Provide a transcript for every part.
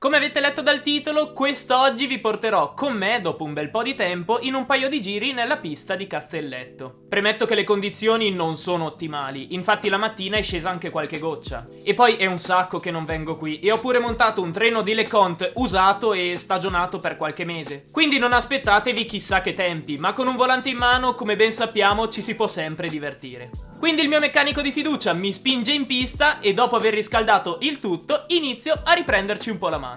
Come avete letto dal titolo, quest'oggi vi porterò con me, dopo un bel po' di tempo, in un paio di giri nella pista di Castelletto. Premetto che le condizioni non sono ottimali, infatti la mattina è scesa anche qualche goccia. E poi è un sacco che non vengo qui, e ho pure montato un treno di LeConte usato e stagionato per qualche mese. Quindi non aspettatevi chissà che tempi, ma con un volante in mano, come ben sappiamo, ci si può sempre divertire. Quindi il mio meccanico di fiducia mi spinge in pista e dopo aver riscaldato il tutto inizio a riprenderci un po' la mano.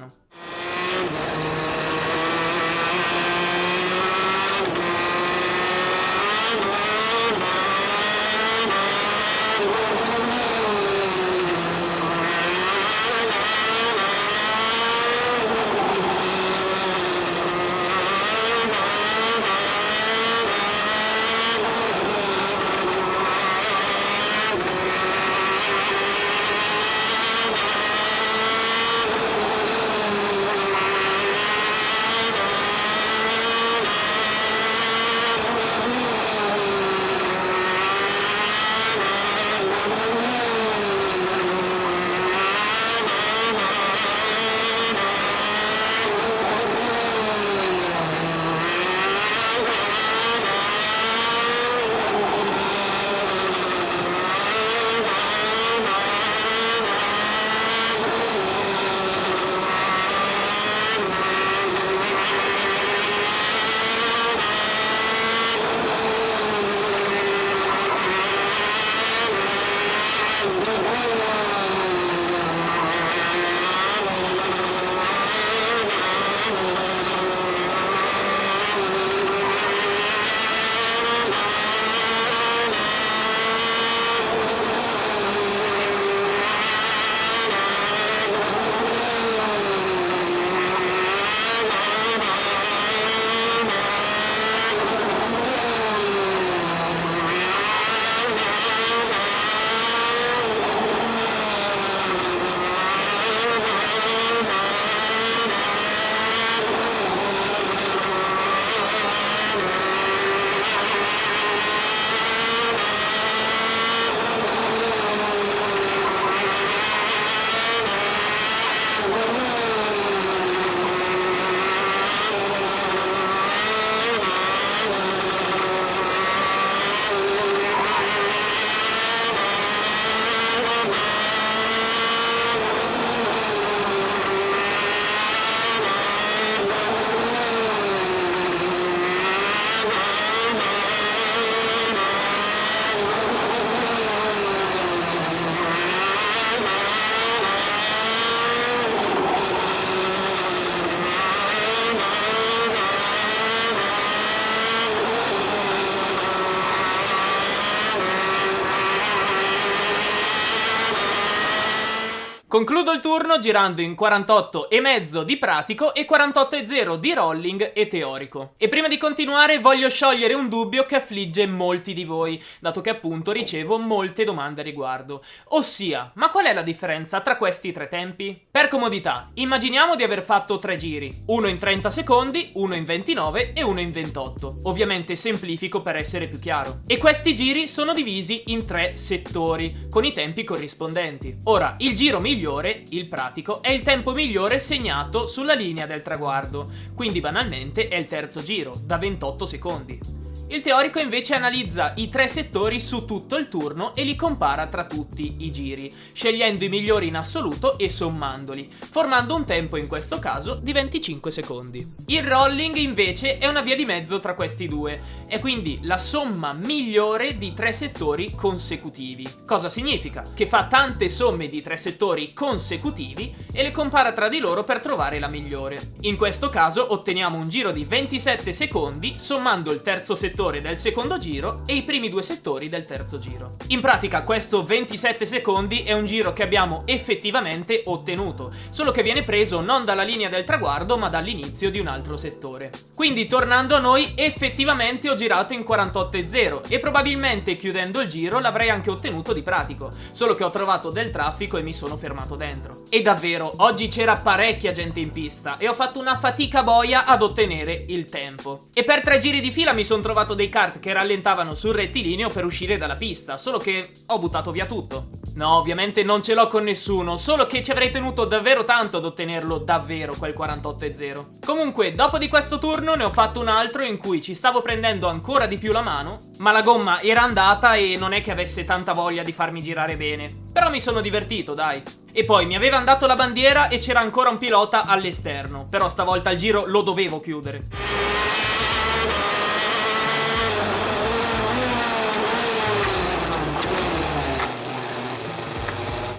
Concludo il turno girando in 48,5 di pratico e 48,0 di rolling e teorico. E prima di continuare voglio sciogliere un dubbio che affligge molti di voi, dato che appunto ricevo molte domande a riguardo. Ossia, ma qual è la differenza tra questi tre tempi? Per comodità, immaginiamo di aver fatto 3 giri, uno in 30 secondi, uno in 29 e uno in 28. Ovviamente semplifico per essere più chiaro. E questi giri sono divisi in 3 settori, con i tempi corrispondenti. Ora, il giro migliore, il pratico, è il tempo migliore segnato sulla linea del traguardo, quindi banalmente è il terzo giro, da 28 secondi. Il teorico invece analizza i 3 settori su tutto il turno e li compara tra tutti i giri, scegliendo i migliori in assoluto e sommandoli, formando un tempo in questo caso di 25 secondi. Il rolling invece è una via di mezzo tra questi due, è quindi la somma migliore di 3 settori consecutivi. Cosa significa? Che fa tante somme di 3 settori consecutivi e le compara tra di loro per trovare la migliore. In questo caso otteniamo un giro di 27 secondi sommando il terzo settore del secondo giro e i primi 2 settori del terzo giro. In pratica questo 27 secondi è un giro che abbiamo effettivamente ottenuto, solo che viene preso non dalla linea del traguardo ma dall'inizio di un altro settore. Quindi tornando a noi, effettivamente ho girato in 48,0 e probabilmente chiudendo il giro l'avrei anche ottenuto di pratico, solo che ho trovato del traffico e mi sono fermato dentro. E davvero, oggi c'era parecchia gente in pista e ho fatto una fatica boia ad ottenere il tempo. E per 3 giri di fila mi sono trovato dei kart che rallentavano sul rettilineo per uscire dalla pista, solo che ho buttato via tutto. No, ovviamente non ce l'ho con nessuno, solo che ci avrei tenuto davvero tanto ad ottenerlo davvero quel 48,0. Comunque, dopo di questo turno ne ho fatto un altro in cui ci stavo prendendo ancora di più la mano, ma la gomma era andata e non è che avesse tanta voglia di farmi girare bene. Però mi sono divertito, dai. E poi mi aveva dato la bandiera e c'era ancora un pilota all'esterno, però stavolta il giro lo dovevo chiudere.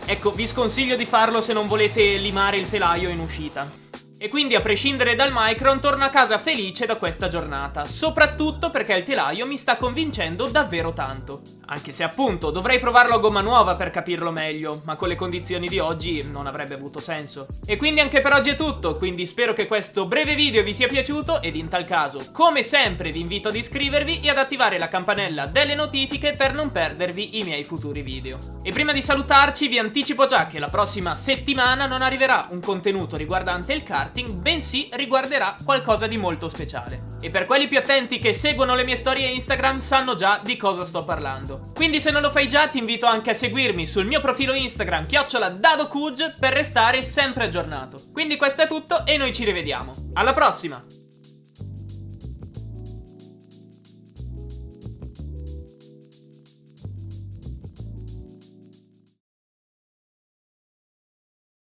Ecco, vi sconsiglio di farlo se non volete limare il telaio in uscita. E quindi, a prescindere dal Micron, torno a casa felice da questa giornata, soprattutto perché il telaio mi sta convincendo davvero tanto. Anche se appunto dovrei provarlo a gomma nuova per capirlo meglio, ma con le condizioni di oggi non avrebbe avuto senso. E quindi anche per oggi è tutto, quindi spero che questo breve video vi sia piaciuto ed in tal caso, come sempre, vi invito ad iscrivervi e ad attivare la campanella delle notifiche per non perdervi i miei futuri video. E prima di salutarci vi anticipo già che la prossima settimana non arriverà un contenuto riguardante il karting, bensì riguarderà qualcosa di molto speciale. E per quelli più attenti che seguono le mie storie Instagram sanno già di cosa sto parlando. Quindi se non lo fai già ti invito anche a seguirmi sul mio profilo Instagram @dadokuj per restare sempre aggiornato. Quindi questo è tutto e noi ci rivediamo. Alla prossima!